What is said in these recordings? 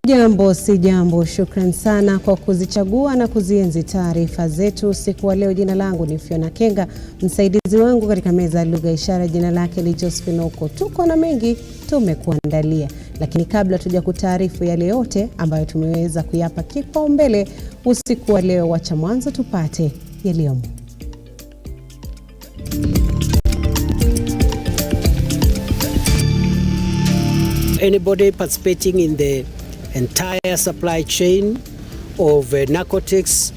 Jambo si jambo, shukran sana kwa kuzichagua na kuzienzi taarifa zetu siku wa leo. Jina langu ni Fiona Kenga, msaidizi wangu katika meza ya lugha ishara jina lake ni Josephine Oko. Tuko na mengi tumekuandalia, lakini kabla tuja kutaarifu yale yote ambayo tumeweza kuyapa kipaumbele usiku wa leo, wacha mwanzo tupate yaliyomo. Anybody participating in the entire supply chain of narcotics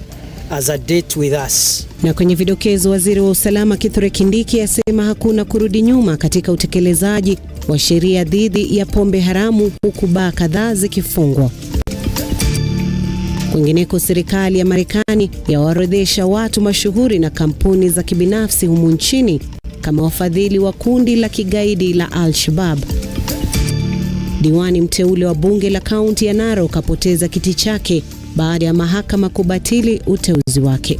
as a date with us. Na kwenye vidokezo, waziri wa usalama Kithure Kindiki asema hakuna kurudi nyuma katika utekelezaji wa sheria dhidi ya pombe haramu, huku baa kadhaa zikifungwa. Kwingineko, serikali ya Marekani yawaorodhesha watu mashuhuri na kampuni za kibinafsi humu nchini kama wafadhili wa kundi la kigaidi la Al-Shabaab. Diwani mteule wa bunge la kaunti ya Narok kapoteza kiti chake baada ya mahakama kubatili uteuzi wake.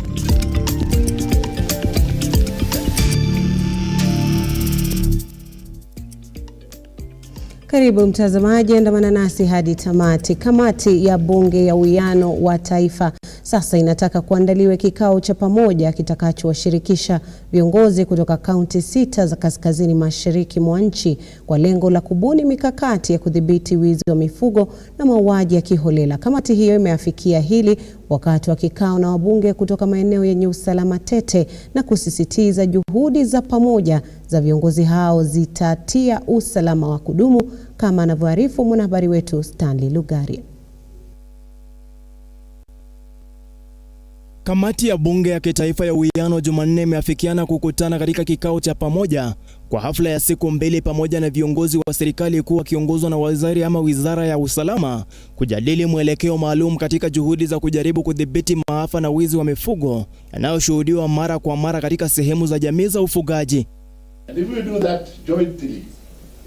Karibu mtazamaji, andamana nasi hadi tamati. Kamati ya bunge ya uwiano wa taifa sasa inataka kuandaliwe kikao cha pamoja kitakachowashirikisha viongozi kutoka kaunti 6 za kaskazini mashariki mwa nchi kwa lengo la kubuni mikakati ya kudhibiti wizi wa mifugo na mauaji ya kiholela. Kamati hiyo imeafikia hili wakati wa kikao na wabunge kutoka maeneo yenye usalama tete na kusisitiza juhudi za pamoja za viongozi hao zitatia usalama wa kudumu, kama anavyoarifu mwanahabari wetu Stanley Lugari. Kamati ya bunge ya kitaifa ya uwiano Jumanne imeafikiana kukutana katika kikao cha pamoja kwa hafla ya siku 2 pamoja na viongozi wa serikali kuu wakiongozwa na wizara ya usalama kujadili mwelekeo maalum katika juhudi za kujaribu kudhibiti maafa na wizi wa mifugo yanayoshuhudiwa mara kwa mara katika sehemu za jamii za ufugaji. And if we do that jointly,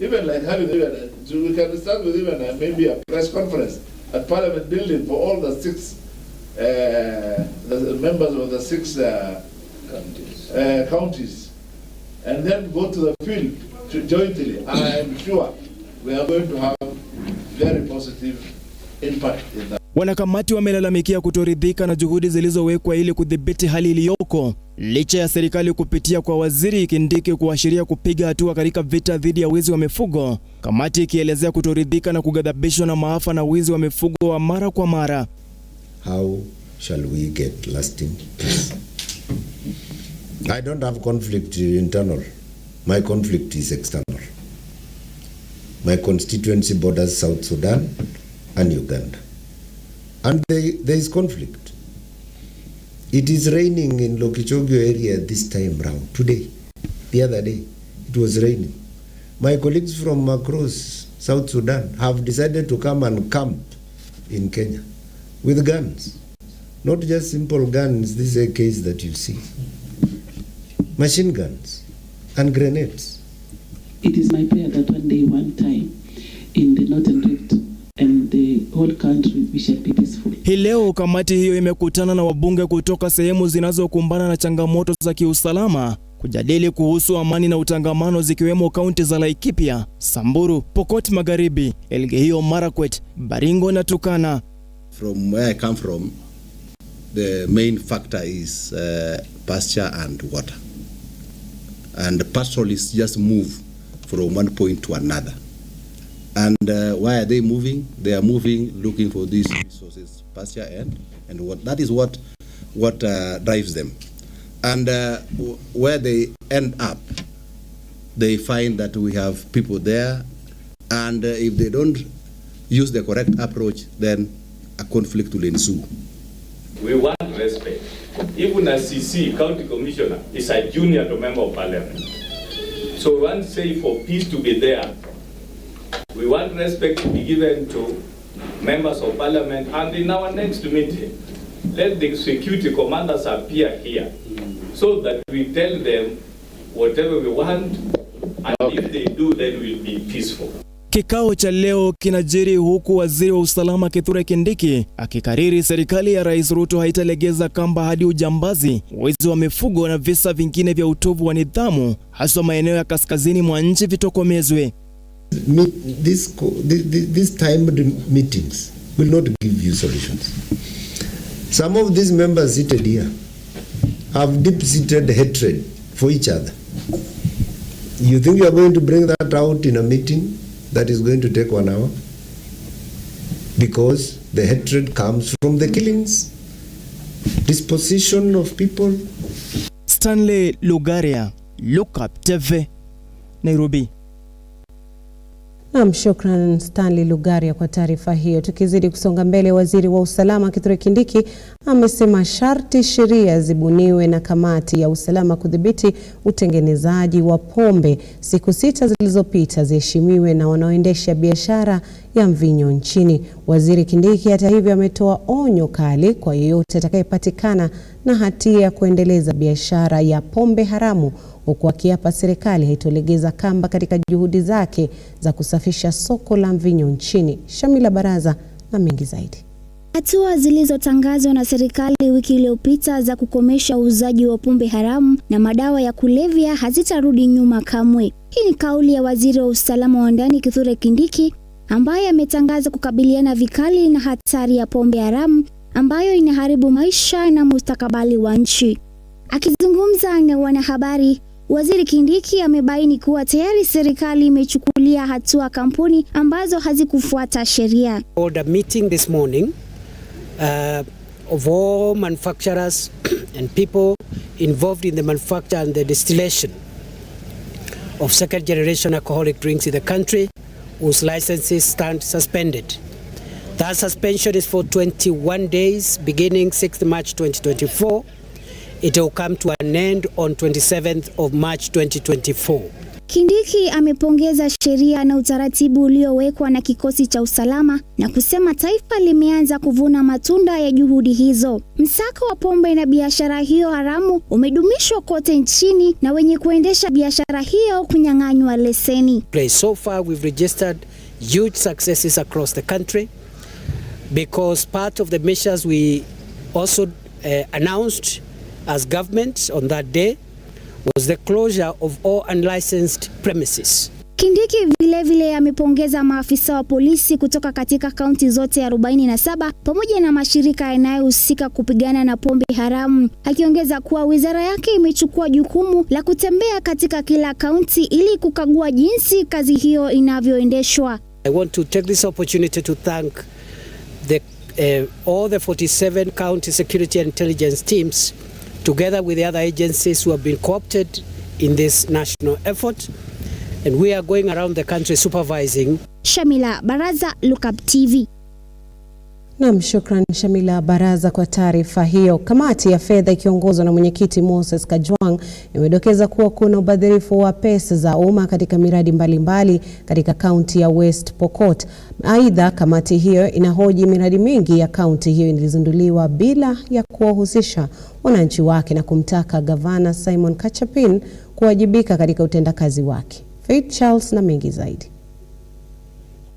even like having we can start with even maybe a press conference at Parliament building for all the 6 the members of the 6 counties, and then go to the field jointly. I am sure we are going to have very positive impact in that. Wanakamati wamelalamikia kutoridhika na juhudi zilizowekwa ili kudhibiti hali iliyoko, licha ya serikali kupitia kwa waziri Kindiki kuashiria kupiga hatua katika vita dhidi ya wizi wa mifugo. Kamati ikielezea kutoridhika na kughadhabishwa na maafa na wizi wa mifugo wa mara kwa mara. How shall we get lasting peace? I don't have conflict internal. My conflict is external. My constituency borders South Sudan and Uganda. And there is conflict. It is raining in Lookuptv area this time round. Today, the other day, it was raining. My colleagues from across South Sudan have decided to come and camp in Kenya with guns. Not just simple guns, these AKs that you see. Machine guns and grenades. It is my prayer that one day, one time, in the Northern Rift and the whole country, we shall be peaceful. Hii leo kamati hiyo imekutana na wabunge kutoka sehemu zinazokumbana na changamoto za kiusalama kujadili kuhusu amani na utangamano, zikiwemo kaunti za Laikipia, Samburu, Pokot Magharibi, Elgeyo Marakwet, Baringo na Turkana. From where I come from, the main factor is pasture and water. And the pastoralists just move from one point to another. And why are they moving? They are moving looking for these resources, pasture and what. That is what drives them. And where they end up, they find that we have people there, and if they don't use the correct approach, then a conflict will ensue. We want respect. Even a CC, county commissioner, is a junior to member of parliament. So we want to say for peace to be there. We want respect to be given to members of parliament, and in our next meeting, let the security commanders appear here so that we tell them whatever we want, and if they do, then we'll be peaceful. Kikao cha leo kinajiri huku waziri wa usalama Kithure Kindiki akikariri serikali ya Rais RUTO haitalegeza kamba hadi ujambazi, wizi wa mifugo na visa vingine vya utovu wa nidhamu hasa maeneo ya kaskazini mwa nchi vitokomezwe. These timed meetings will not give you solutions. Some of these members seated here have deep-seated hatred for each other. You think you are going to bring that out in a meeting that is going to take 1 hour? Because the hatred comes from the killings, disposition of people. Stanley Lugaria, Lookuptv, Nairobi. Shukran Stanley Lugaria kwa taarifa hiyo. Tukizidi kusonga mbele, waziri wa usalama Kithure Kindiki amesema sharti sheria zibuniwe na kamati ya usalama kudhibiti utengenezaji wa pombe siku 6 zilizopita ziheshimiwe na wanaoendesha biashara ya mvinyo nchini. Waziri Kindiki hata hivyo ametoa onyo kali kwa yeyote atakayepatikana na hatia ya kuendeleza biashara ya pombe haramu, huku akiapa serikali haitolegeza kamba katika juhudi zake za kusafisha soko la mvinyo nchini. Shamila Baraza na mengi zaidi. Hatua zilizotangazwa na serikali wiki iliyopita za kukomesha uuzaji wa pombe haramu na madawa ya kulevya hazitarudi nyuma kamwe. Hii ni kauli ya waziri wa usalama wa ndani Kithure Kindiki, ambaye ametangaza kukabiliana vikali na hatari ya pombe haramu ambayo inaharibu maisha na mustakabali wa nchi. Akizungumza na wanahabari, Waziri Kindiki amebaini kuwa tayari serikali imechukulia hatua kampuni ambazo hazikufuata sheria. The meeting this morning of all manufacturers and people involved in the manufacture and the distillation of second generation alcoholic drinks in the country whose licenses stand suspended. That suspension is for 21 days beginning 6th March 2024. It will come to an end on 27th of March 2024. Kindiki amepongeza sheria na utaratibu uliowekwa na kikosi cha usalama na kusema taifa limeanza kuvuna matunda ya juhudi hizo. Msako wa pombe na biashara hiyo haramu umedumishwa kote nchini na wenye kuendesha biashara hiyo kunyang'anywa leseni. So far we've registered huge successes across the country because part of the measures we also announced as government on that day was the closure of all unlicensed premises. Kindiki vile amepongeza maafisa wa polisi kutoka katika kaunti zote 47 pamoja na mashirika yanayohusika kupigana na pombe haramu, akiongeza kuwa wizara yake imechukua jukumu la kutembea katika kila kaunti ili kukagua jinsi kazi hiyo inavyoendeshwa. I want to take this opportunity to thank all the 47 county security and intelligence teams together with the other agencies who have been co-opted in this national effort, and we are going around the country supervising. Shamila Baraza, Lookuptv. Shukran Shamila Baraza kwa taarifa hiyo. Kamati ya fedha ikiongozwa na mwenyekiti Moses Kajwang imedokeza kuwa kuna ubadhirifu wa pesa za umma katika miradi mbalimbali katika kaunti ya West Pokot. Aidha, kamati hiyo inahoji miradi mingi ya kaunti hiyo ilizinduliwa bila ya kuwahusisha wananchi wake na kumtaka gavana Simon Kachapin kuwajibika katika utendakazi wake. Faith Charles na mengi zaidi.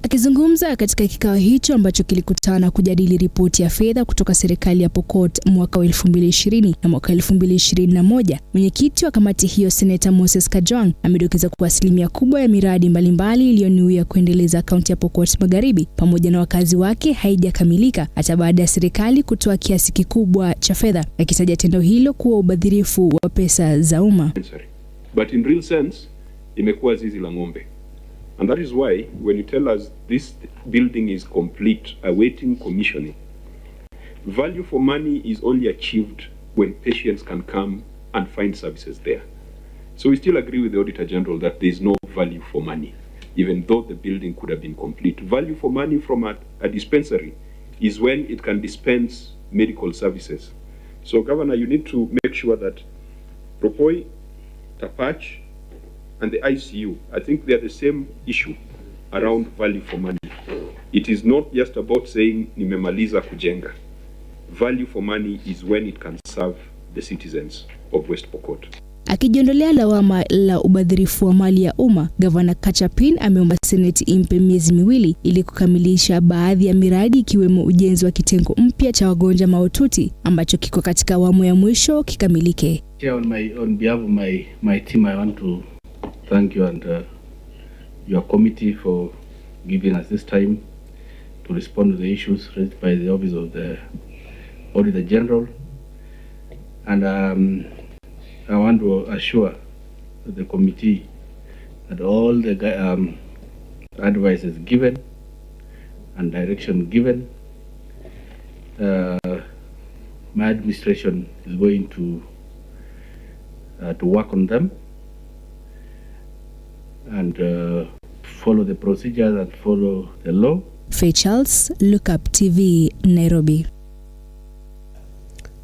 Akizungumza katika kikao hicho ambacho kilikutana kujadili ripoti ya fedha kutoka serikali ya Pokot mwaka wa 2020 na mwaka 2021, mwenyekiti wa kamati hiyo Seneta Moses Kajwang amedokeza kuwa asilimia kubwa ya miradi mbalimbali iliyonuia kuendeleza kaunti ya Pokot Magharibi pamoja na wakazi wake haijakamilika hata baada ya serikali kutoa kiasi kikubwa cha fedha, akitaja tendo hilo kuwa ubadhirifu wa pesa za umma. But in real sense imekuwa zizi la ng'ombe. And that is why when you tell us this building is complete, awaiting commissioning, value for money is only achieved when patients can come and find services there. So we still agree with the Auditor General that there is no value for money, even though the building could have been complete. Value for money from a dispensary is when it can dispense medical services. So Governor, you need to make sure that Propoi, Tapach, and the ICU, I think they are the same issue around value for money. It is not just about saying nimemaliza kujenga. Value for money is when it can serve the citizens of West Pokot. Akijiondolea lawama la ubadhirifu wa mali ya umma, Gavana Kachapin ameomba Seneti impe miezi 2 ili kukamilisha baadhi ya miradi ikiwemo ujenzi wa kitengo mpya cha wagonjwa mahututi ambacho kiko katika awamu ya mwisho kikamilike. On behalf of my team, I want to thank you and your committee for giving us this time to respond to the issues raised by the Office of the Auditor General. And I want to assure the committee that all the advices given and direction given, my administration is going to work on them and follow the procedures and follow the law. Faye Charles, Lookuptv, Nairobi.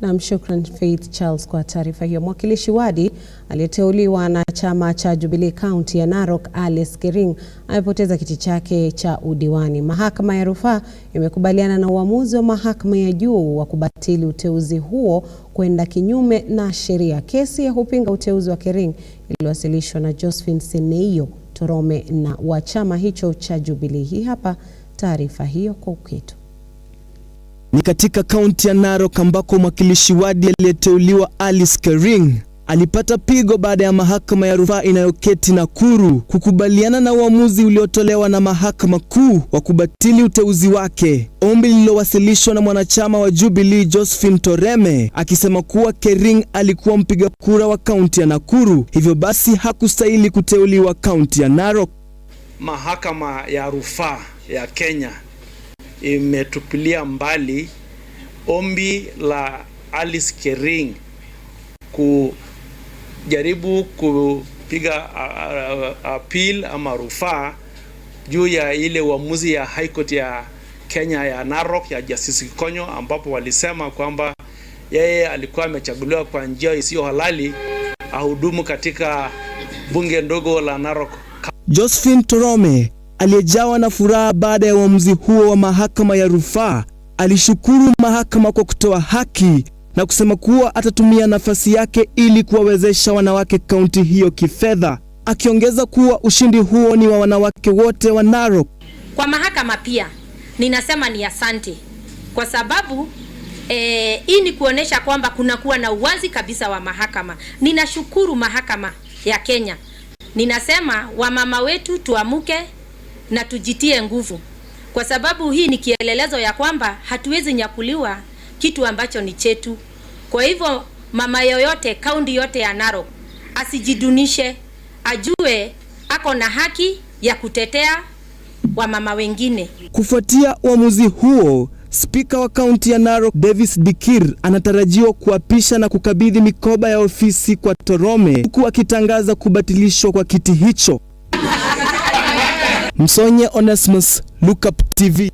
Na shukran Faith Charles kwa taarifa hiyo. Mwakilishi wadi aliyeteuliwa na chama cha Jubilee County ya Narok, Alice Kering, amepoteza kiti chake cha udiwani. Mahakama ya rufaa imekubaliana na uamuzi wa mahakama ya juu wa kubatili uteuzi huo kwenda kinyume na sheria. Kesi ya kupinga uteuzi wa Kering iliwasilishwa na Josephine Seneio Torome na wa chama hicho cha Jubilee. Hii hapa taarifa hiyo kwa uketo. Ni katika kaunti ya Narok ambako mwakilishi wadi aliyeteuliwa Alice Kering alipata pigo baada ya mahakama ya rufaa inayoketi Nakuru kukubaliana na uamuzi uliotolewa na mahakama kuu wa kubatili uteuzi wake. Ombi lililowasilishwa na mwanachama wa Jubilee Josephine Toreme akisema kuwa Kering alikuwa mpiga kura wa kaunti ya Nakuru, hivyo basi hakustahili kuteuliwa kaunti ya Narok. Mahakama ya rufaa ya Kenya imetupilia mbali ombi la Alice Kering kujaribu kupiga appeal ama rufaa juu ya ile uamuzi ya High Court ya Kenya ya Narok ya Justice Konyo, ambapo walisema kwamba yeye alikuwa amechaguliwa kwa njia isiyo halali ahudumu katika bunge ndogo la Narok. Josephine Torome aliyejawa na furaha baada ya uamuzi huo wa mahakama ya rufaa alishukuru mahakama kwa kutoa haki na kusema kuwa atatumia nafasi yake ili kuwawezesha wanawake kaunti hiyo kifedha, akiongeza kuwa ushindi huo ni wa wanawake wote wa Narok. Kwa mahakama pia ninasema ni asante, kwa sababu hii ni kuonesha kwamba kunakuwa na uwazi kabisa wa mahakama. Ninashukuru mahakama ya Kenya. Ninasema wamama wetu tuamuke na tujitie nguvu, kwa sababu hii ni kielelezo ya kwamba hatuwezi nyakuliwa kitu ambacho ni chetu. Kwa hivyo mama yoyote kaunti yote ya Narok asijidunishe, ajue ako na haki ya kutetea wamama wengine. Kufuatia uamuzi huo, Spika wa kaunti ya Narok Davis Dikir anatarajiwa kuapisha na kukabidhi mikoba ya ofisi kwa Torome, huku akitangaza kubatilishwa kwa kiti hicho. Msonye Onesmus, Lookuptv.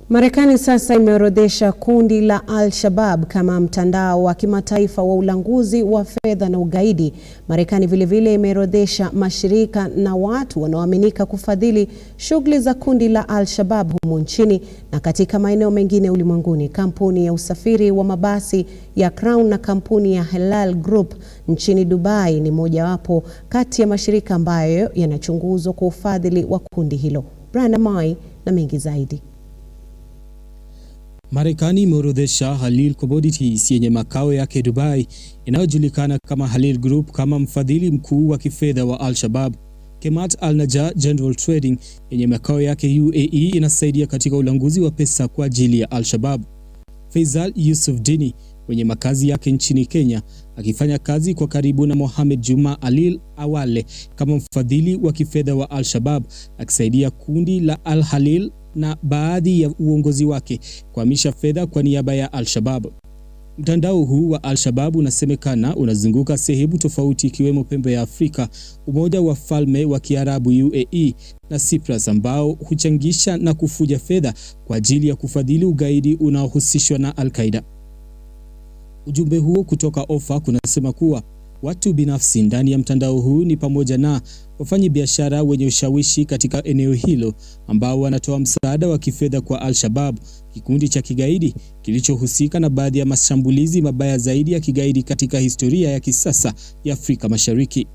Marekani sasa imeorodhesha kundi la Al-Shabaab kama mtandao wa kimataifa wa ulanguzi wa fedha na ugaidi. Marekani vile vile imeorodhesha mashirika na watu wanaoaminika kufadhili shughuli za kundi la Al-Shabaab humu nchini na katika maeneo mengine ulimwenguni. Kampuni ya usafiri wa mabasi ya Crown na kampuni ya Halal Group nchini Dubai ni mojawapo kati ya mashirika ambayo yanachunguzwa kwa ufadhili wa kundi hilo. Brenda Mai na mengi zaidi. Marekani imeorodhesha Halal Commodities yenye makao yake Dubai, inayojulikana kama Halal Group, kama mfadhili mkuu wa kifedha wa Al-Shabaab. Kemat Al-Najah General Trading yenye makao yake UAE inasaidia katika ulanguzi wa pesa kwa ajili ya Al-Shabaab. Faisal Yusuf Dini mwenye makazi yake nchini Kenya akifanya kazi kwa karibu na Mohamed Juma Alil Awale kama mfadhili wa kifedha wa Al-Shabaab, akisaidia kundi la Al-Halil na baadhi ya uongozi wake kuhamisha fedha kwa niaba ya Al-Shabaab. Mtandao huu wa Al-Shabaab unasemekana unazunguka sehemu tofauti ikiwemo pembe ya Afrika, Umoja wa Falme wa Kiarabu UAE na Cyprus, ambao huchangisha na kufuja fedha kwa ajili ya kufadhili ugaidi unaohusishwa na Al-Qaeda. Ujumbe huo kutoka OFA kunasema kuwa watu binafsi ndani ya mtandao huu ni pamoja na wafanyabiashara wenye ushawishi katika eneo hilo ambao wanatoa msaada wa kifedha kwa Al-Shabaab, kikundi cha kigaidi kilichohusika na baadhi ya mashambulizi mabaya zaidi ya kigaidi katika historia ya kisasa ya Afrika Mashariki.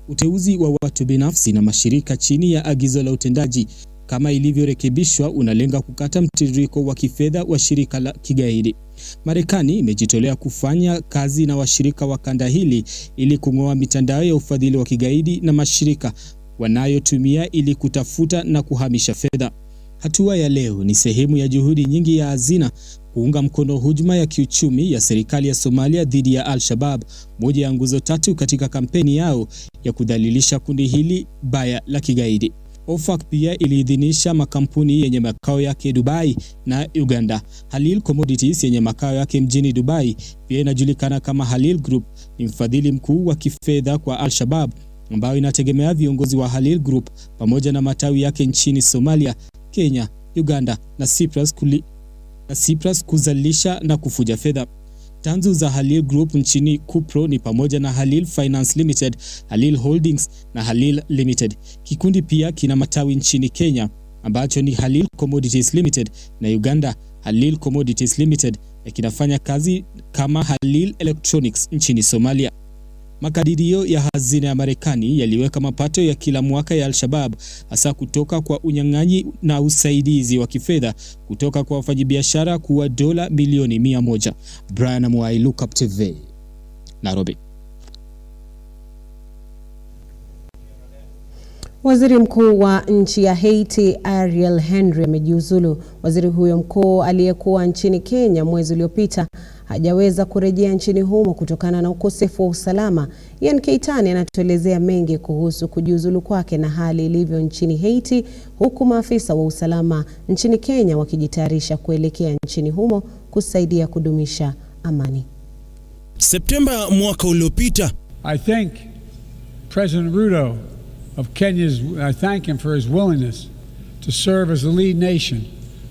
Uteuzi wa watu binafsi na mashirika chini ya agizo la utendaji kama ilivyorekebishwa unalenga kukata mtiririko wa kifedha wa shirika la kigaidi. Marekani imejitolea kufanya kazi na washirika wa kanda hili ili kung'oa mitandao ya ufadhili wa kigaidi na mashirika wanayotumia ili kutafuta na kuhamisha fedha. Hatua ya leo ni sehemu ya juhudi nyingi ya hazina kuunga mkono hujuma ya kiuchumi ya serikali ya Somalia dhidi ya Al-Shabaab, moja ya nguzo tatu katika kampeni yao ya kudhalilisha kundi hili baya la kigaidi. OFAC pia iliidhinisha makampuni yenye makao yake Dubai na Uganda. Halil Commodities yenye makao yake mjini Dubai, pia inajulikana kama Halil Group, ni mfadhili mkuu wa kifedha kwa Al-Shabaab, ambayo inategemea viongozi wa Halil Group pamoja na matawi yake nchini Somalia, Kenya, Uganda na Cyprus kuzalisha na kufuja fedha. Tanzu za Halil Group nchini Kupro ni pamoja na Halil Finance Limited, Halil Holdings na Halil Limited. Kikundi pia kina matawi nchini Kenya ambacho ni Halil Commodities Limited na Uganda Halil Commodities Limited, na kinafanya kazi kama Halil Electronics nchini Somalia. Makadirio ya hazina ya Marekani yaliweka mapato ya kila mwaka ya Al-Shabaab hasa kutoka kwa unyang'anyi na usaidizi wa kifedha kutoka kwa wafanyabiashara kuwa dola milioni 100. Brian Mwai, Lookuptv, Nairobi. Waziri mkuu wa nchi ya Haiti Ariel Henry amejiuzulu. Waziri huyo mkuu aliyekuwa nchini Kenya mwezi uliopita hajaweza kurejea nchini humo kutokana na ukosefu wa usalama. Ian Keitani anatuelezea mengi kuhusu kujiuzulu kwake na hali ilivyo nchini Haiti, huku maafisa wa usalama nchini Kenya wakijitayarisha kuelekea nchini humo kusaidia kudumisha amani. Septemba mwaka uliopita, I thank President RUTO of I thank him for his willingness to serve as the lead nation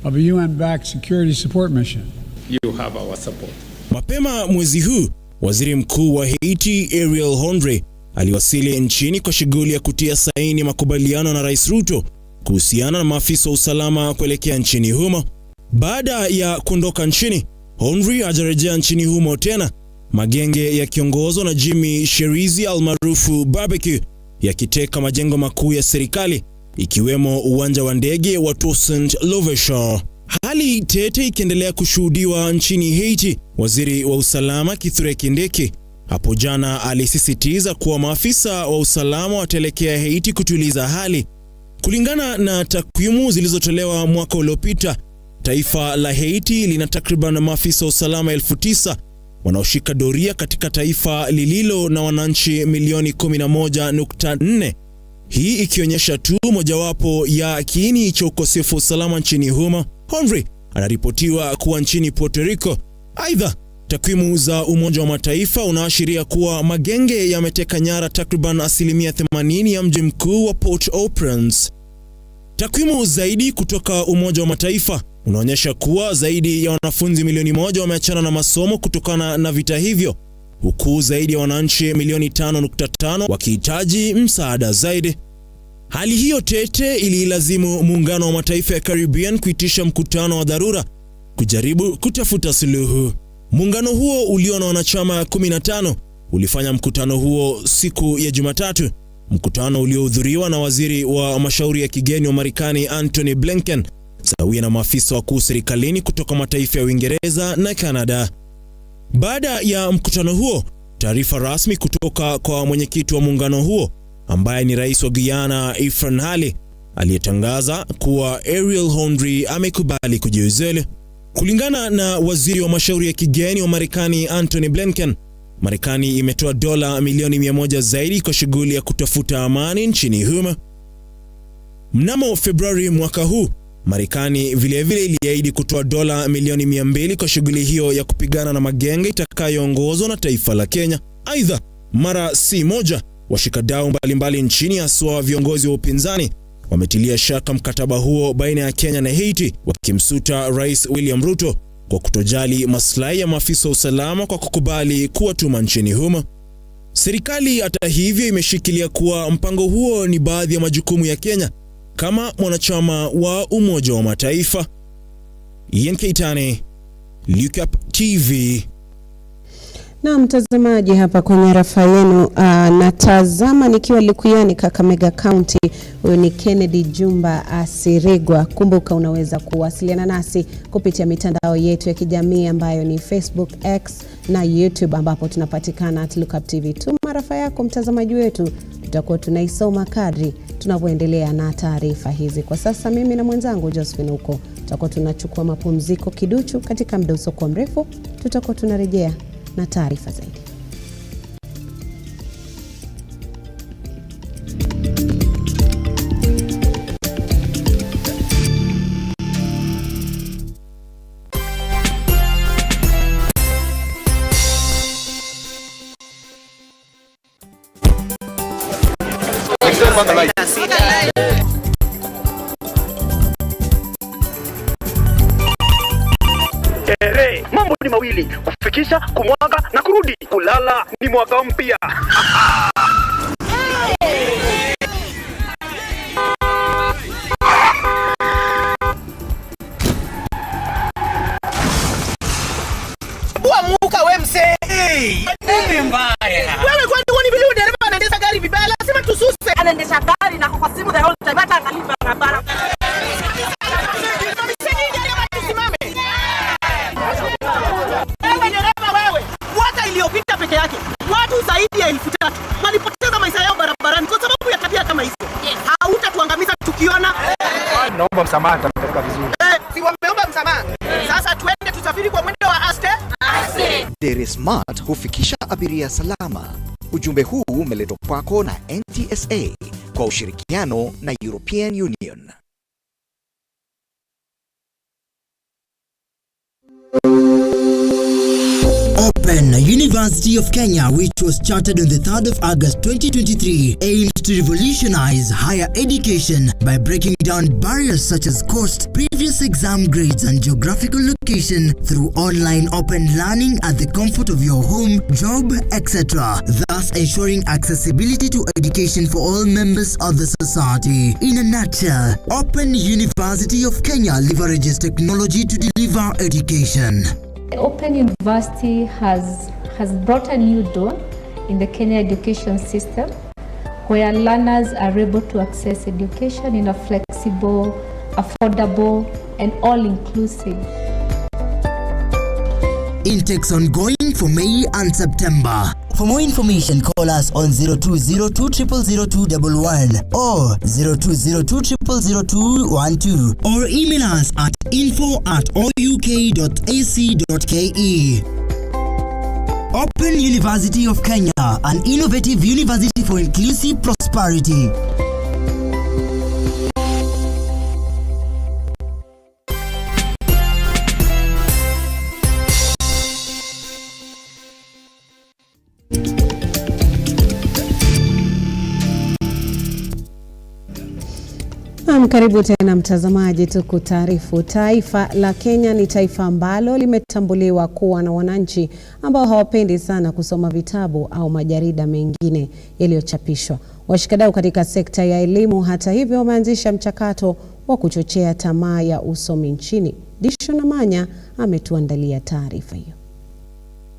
of a UN-backed security support mission. You have our support. Mapema mwezi huu, waziri mkuu wa Haiti Ariel Henry aliwasili nchini kwa shughuli ya kutia saini makubaliano na Rais RUTO kuhusiana na maafisa wa usalama kuelekea nchini humo. Baada ya kuondoka nchini, Henry hajarejea nchini humo tena. Magenge yakiongozwa na Jimmy Sherizi almaarufu Barbecue yakiteka majengo makuu ya serikali ikiwemo uwanja wa ndege wa Toussaint Louverture. Hali tete ikiendelea kushuhudiwa nchini Haiti. Waziri wa usalama Kithure Kindiki hapo jana alisisitiza kuwa maafisa wa usalama wataelekea Haiti kutuliza hali. Kulingana na takwimu zilizotolewa mwaka uliopita, taifa la Haiti lina takriban maafisa wa usalama 9,000 wanaoshika doria katika taifa lililo na wananchi milioni 11.4. Hii ikionyesha tu mojawapo ya kiini cha ukosefu wa usalama nchini humo. Henry anaripotiwa kuwa nchini Puerto Rico. Aidha, takwimu za Umoja wa Mataifa unaashiria kuwa magenge yameteka nyara takriban 80% ya mji mkuu wa Port-au-Prince. Takwimu zaidi kutoka Umoja wa Mataifa unaonyesha kuwa zaidi ya wanafunzi milioni 1 wameachana na masomo kutokana na vita hivyo, huku zaidi ya wananchi milioni 5.5 wakihitaji msaada zaidi. Hali hiyo tete ililazimu Muungano wa Mataifa ya Caribbean kuitisha mkutano wa dharura kujaribu kutafuta suluhu. Muungano huo ulio na wanachama 15 ulifanya mkutano huo siku ya Jumatatu, mkutano uliohudhuriwa na waziri wa mashauri ya kigeni wa Marekani Antony Blinken sawia na maafisa wakuu serikalini kutoka mataifa ya Uingereza na Canada. Baada ya mkutano huo, taarifa rasmi kutoka kwa mwenyekiti wa muungano huo ambaye ni rais wa Guyana Ifran Hali aliyetangaza kuwa Ariel Henry amekubali kujiuzulu. Kulingana na waziri wa mashauri ya kigeni wa Marekani Antony Blinken, Marekani imetoa dola milioni 100 zaidi kwa shughuli ya kutafuta amani nchini humo. Mnamo Februari mwaka huu, Marekani vilevile iliahidi kutoa dola milioni 200 kwa shughuli hiyo ya kupigana na magenge itakayoongozwa na taifa la Kenya. Aidha, mara si moja, washikadau mbalimbali nchini haswa viongozi wa upinzani wametilia shaka mkataba huo baina ya Kenya na Haiti, wakimsuta Rais William Ruto kwa kutojali maslahi ya maafisa wa usalama kwa kukubali kuwatuma nchini humo. Serikali hata hivyo imeshikilia kuwa mpango huo ni baadhi ya majukumu ya Kenya kama mwanachama wa Umoja wa Mataifa. Ian Keitani, Lookuptv. Na mtazamaji, hapa kwenye rafa yenu natazama nikiwa Likuyani, Kakamega County. Huyu ni Kennedy Jumba Asirigwa. Kumbuka unaweza kuwasiliana nasi kupitia mitandao yetu ya kijamii ambayo ni Facebook, X na YouTube, ambapo tunapatikana @Lookuptv. Tuma rafa yako mtazamaji wetu, tutakuwa tunaisoma kadri tunavyoendelea na taarifa hizi. Kwa sasa mimi na mwenzangu Josephine huko tutakuwa tunachukua mapumziko kiduchu. Katika muda usio mrefu tutakuwa tunarejea na taarifa zaidi. Mambo ni mawili, kufikisha, kumwaga na kurudi. Kulala ni mwaka mpya. Muka we mse. Nini mbaya? Wewe kwani uone vile dereva anaendesha gari vibaya? Lazima tususe. Anaendesha gari na kwa simu the whole time hata angalia barabara. Iliyopita peke yake watu zaidi ya 1000 walipoteza maisha yao barabarani kwa sababu ya tabia kama hizo. Hautatuangamiza tukiona. Naomba msamaha, tutafika vizuri. Si wameomba msamaha. Sasa tuende tusafiri kwa mwendo wa aste. Dere Smart hufikisha abiria salama. Ujumbe huu umeletwa kwako na NTSA kwa ushirikiano na European Union. Open University of Kenya, which was chartered on the 3rd of August 2023, aims to revolutionize higher education by breaking down barriers such as cost, previous exam grades and geographical location through online open learning at the comfort of your home, job, etc., thus ensuring accessibility to education for all members of the society. In a nutshell, Open University of Kenya leverages technology to deliver education. Open University has brought a new dawn in the Kenya education system, where learners are able to access education in a flexible, affordable, and all-inclusive. Intakes ongoing for May and September. For more information, call us on 0202000211 or 0202000212 or email us at info@ouk.ac.ke. Open University of Kenya, an innovative university for inclusive prosperity. Karibu tena mtazamaji, tukutaarifu. Taifa la Kenya ni taifa ambalo limetambuliwa kuwa na wananchi ambao hawapendi sana kusoma vitabu au majarida mengine yaliyochapishwa. Washikadau katika sekta ya elimu hata hivyo wameanzisha mchakato wa kuchochea tamaa ya usomi nchini. Dishon Amanya ametuandalia taarifa hiyo.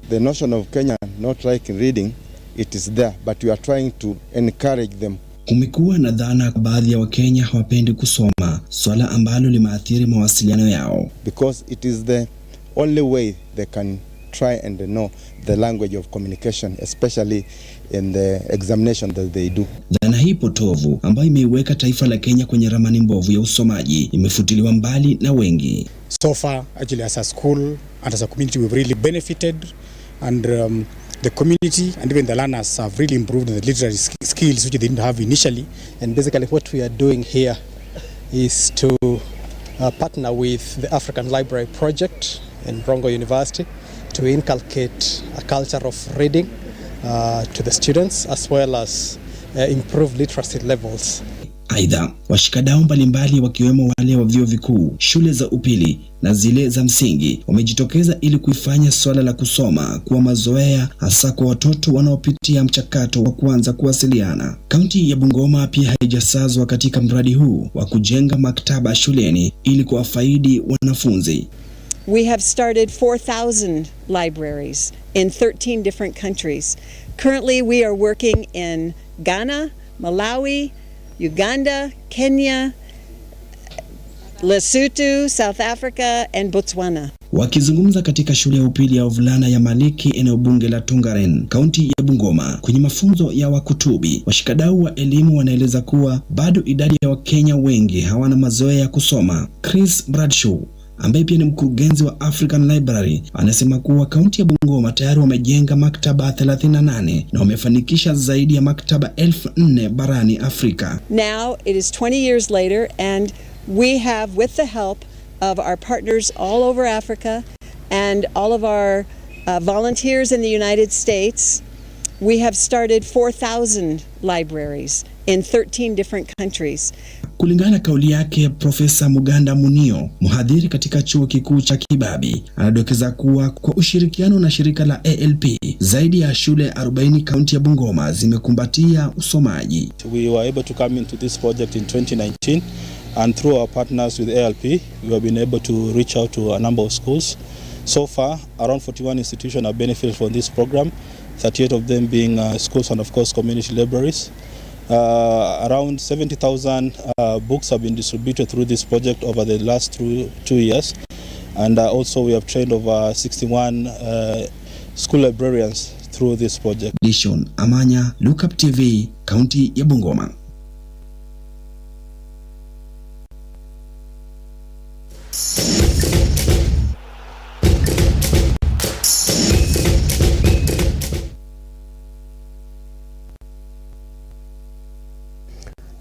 The notion of Kenya not liking reading, it is there, but we are trying to encourage them. Kumekuwa na dhana baadhi ya Wakenya hawapendi kusoma, swala ambalo limeathiri mawasiliano yao. Because it is the only way they can try and know the language of communication, especially in the examination that they do. Dhana hii potovu ambayo imeiweka taifa la Kenya kwenye ramani mbovu ya usomaji imefutiliwa mbali na wengi. So far, actually as a school and as a community we've really benefited, and the community and even the learners have really improved the literary skills which they didn't have initially. And basically what we are doing here is to partner with the African Library Project in Rongo University to inculcate a culture of reading to the students as well as improve literacy levels. Aidha, washikadau mbalimbali wakiwemo wale wa vyuo vikuu, shule za upili na zile za msingi wamejitokeza ili kuifanya swala la kusoma kuwa mazoea, hasa kwa watoto wanaopitia mchakato wa kuanza kuwasiliana. Kaunti ya Bungoma pia haijasazwa katika mradi huu wa kujenga maktaba shuleni ili kuwafaidi wanafunzi. We have started 4,000 libraries in 13 different countries. Currently we are working in Ghana, Malawi, Uganda, Kenya, Lesotho, South Africa, and Botswana. Wakizungumza katika shule ya upili ya wavulana ya Maliki, eneo bunge la Tongaren, kaunti ya Bungoma, kwenye mafunzo ya wakutubi, washikadau wa elimu wanaeleza kuwa bado idadi ya Wakenya wengi hawana mazoea ya kusoma. Chris Bradshaw, ambaye pia ni mkurugenzi wa African Library, anasema kuwa kaunti ya Bungoma tayari wamejenga maktaba 38 na wamefanikisha zaidi ya maktaba 4,000 barani Afrika. Now it is 20 years later and we have, with the help of our partners all over Africa and all of our volunteers in the United States, we have started 4,000 libraries in 13 different countries. Kulingana na kauli yake, Profesa Muganda Munio, mhadhiri katika chuo kikuu cha Kibabi, anadokeza kuwa kwa ushirikiano na shirika la ALP, zaidi ya shule 40 kaunti ya Bungoma zimekumbatia usomaji. We were able to come into this project in 2019, and through our partners with ALP, we have been able to reach out to a number of schools. So far, around 41 institutions have benefited from this program, 38 of them being schools and of course community libraries. Around 70,000 books have been distributed through this project over the last 2 years, and also we have trained over 61 school librarians through this project. Dishon Amanya, Lookuptv, kaunti ya Bungoma.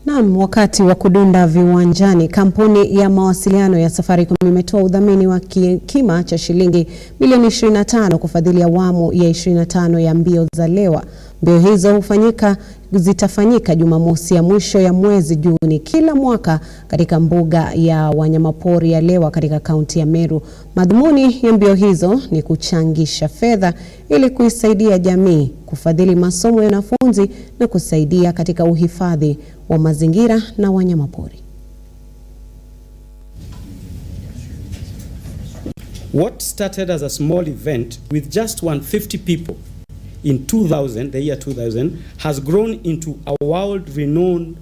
Naam, wakati wa kudunda viwanjani, kampuni ya mawasiliano ya Safaricom imetoa udhamini wa kima cha shilingi milioni 25 kufadhili awamu ya 25 ya mbio za Lewa. Mbio hizo zitafanyika Jumamosi ya mwisho ya mwezi Juni kila mwaka katika mbuga ya wanyamapori ya Lewa katika kaunti ya Meru. Madhumuni ya mbio hizo ni kuchangisha fedha ili kuisaidia jamii, kufadhili masomo ya wanafunzi na kusaidia katika uhifadhi wa mazingira na wanyamapori. What started as a small event with just 150 people in 2000, the year 2000, has grown into a world-renowned,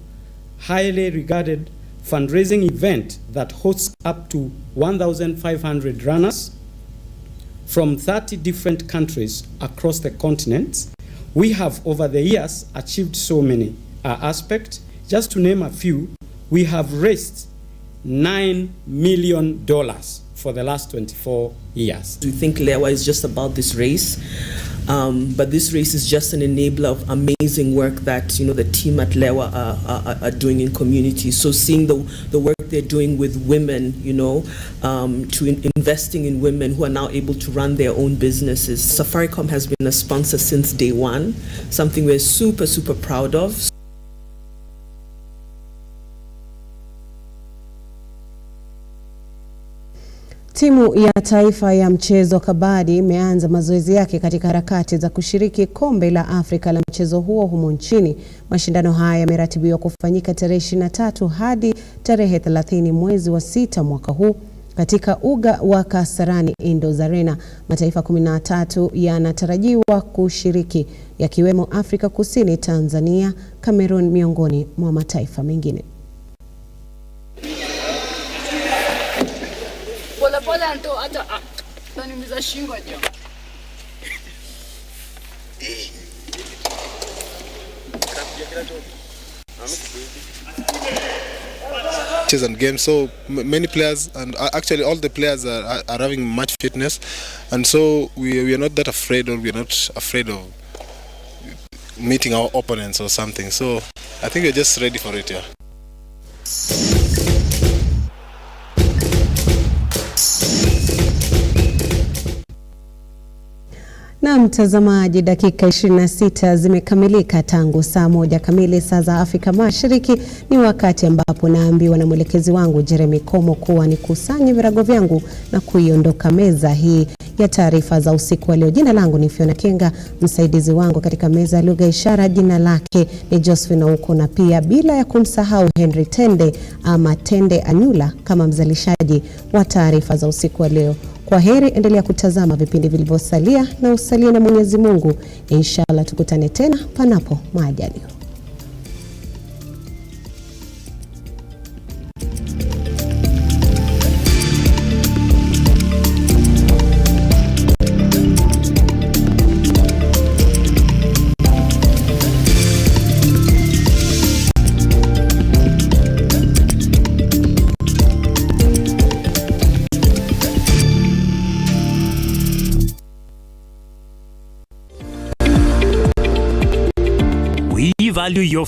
highly regarded fundraising event that hosts up to 1,500 runners from 30 different countries across the continent. We have, over the years, achieved so many aspects. Just to name a few, we have raised $9 million for the last 24 years. We think Lewa is just about this race, but this race is just an enabler of amazing work that the team at Lewa are doing in communities. So seeing the work they're doing with women, to investing in women who are now able to run their own businesses. Safaricom has been a sponsor since day one, something we're super, super proud of. Timu ya taifa ya mchezo kabadi imeanza mazoezi yake katika harakati za kushiriki kombe la Afrika la mchezo huo humo nchini. Mashindano haya yameratibiwa kufanyika tarehe 23 hadi tarehe 30 mwezi wa 6 mwaka huu katika uga wa Kasarani Indoors Arena. Mataifa 13 yanatarajiwa kushiriki, yakiwemo Afrika Kusini, Tanzania, Cameroon miongoni mwa mataifa mengine. And games, so many players, and actually all the players are having much fitness, and so we are not that afraid, or we are not afraid of meeting our opponents or something. So I think we're just ready for it. Na mtazamaji, dakika 26 zimekamilika tangu saa 1 kamili saa za Afrika Mashariki. Ni wakati ambapo naambiwa na mwelekezi wangu Jeremy Komo kuwa nikusanye virago vyangu na kuiondoka meza hii ya taarifa za usiku wa leo. Jina langu ni Fiona Kenga, msaidizi wangu katika meza ya lugha ishara jina lake ni Josephine Uko, na pia bila ya kumsahau Henry Tende ama Tende Anyula kama mzalishaji wa taarifa za usiku wa leo. Kwa heri, endelea kutazama vipindi vilivyosalia na usalie na Mwenyezi Mungu. Inshallah tukutane tena panapo majaliwa. value your